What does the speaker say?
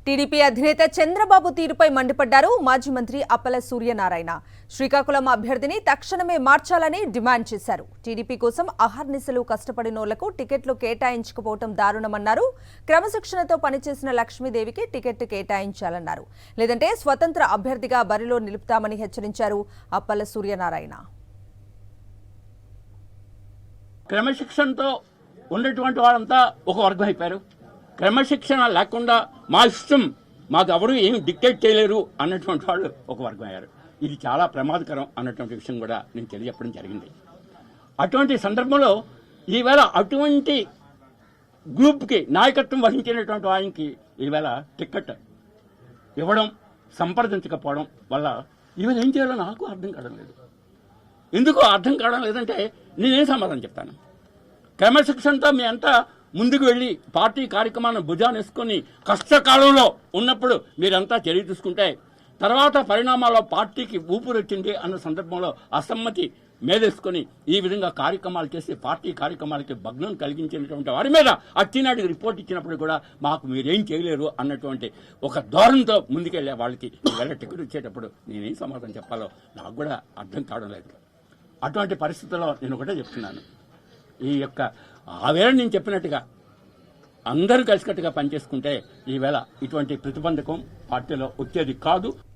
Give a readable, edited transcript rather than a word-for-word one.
TDP అధినేత చంద్రబాబు తీరుపై మండిపడ్డారు మాజీ మంత్రి అప్పల సూర్యనారాయణ. శ్రీకాకుళం అభ్యర్థిని తక్షణమే మార్చాలని డిమాండ్ చేశారు. టీడీపీ కోసం అహర్నిశలు కష్టపడినోళ్లకు టికెట్లు కేటాయించకపోవడం దారుణమన్నారు. క్రమశిక్షణతో పనిచేసిన లక్ష్మీదేవికి టికెట్ కేటాయించాలన్నారు. లేదంటే స్వతంత్ర అభ్యర్థిగా బరిలో నిలుపుతామని హెచ్చరించారు అప్పల సూర్యనారాయణ. క్రమశిక్షణతో ఉన్నటువంటి వాళ్ళంతా ఒక వర్గం అయిపోయారు. క్రమశిక్షణ లేకుండా మా ఇష్టం మాకు ఎవరు ఏమి డిక్టేట్ చేయలేరు అన్నటువంటి వాళ్ళు ఒక వర్గం అయ్యారు. ఇది చాలా ప్రమాదకరం అన్నటువంటి విషయం కూడా నేను తెలియజెప్పడం జరిగింది. అటువంటి సందర్భంలో ఈవేళ అటువంటి గ్రూప్కి నాయకత్వం వహించినటువంటి ఆయనకి ఈవేళ టికెట్ ఇవ్వడం సంప్రదించకపోవడం వల్ల ఈవేళ ఏం చేయాలో నాకు అర్థం కావడం లేదు. ఎందుకు అర్థం కావడం లేదంటే నేనేం సమాధానం చెప్తాను. క్రమశిక్షణతో మీ అంతా ముందుకు వెళ్ళి పార్టీ కార్యక్రమాలను భుజాన్ని వేసుకొని కష్టకాలంలో ఉన్నప్పుడు మీరంతా చర్య తీసుకుంటే తర్వాత పరిణామాల్లో పార్టీకి ఊపిరి వచ్చింది అన్న సందర్భంలో అసమ్మతి మేదేసుకొని ఈ విధంగా కార్యక్రమాలు చేసి పార్టీ కార్యక్రమాలకి భగ్నం కలిగించినటువంటి వారి మీద అచ్చినాటికి రిపోర్ట్ ఇచ్చినప్పుడు కూడా మాకు మీరేం చేయలేరు అన్నటువంటి ఒక ధోరణితో ముందుకెళ్ళే వాళ్ళకి ఈవేళ టికెట్ ఇచ్చేటప్పుడు నేనేం సమాధానం చెప్పాలో నాకు కూడా అర్థం కావడం లేదు. అటువంటి పరిస్థితుల్లో నేను ఒకటే చెప్తున్నాను, ఈ యొక్క ఆవేళ నేను చెప్పినట్టుగా అందరూ కలిసికట్టుగా పనిచేసుకుంటే ఈవేళ ఇటువంటి ప్రతిబంధకం పార్టీలో వచ్చేది కాదు.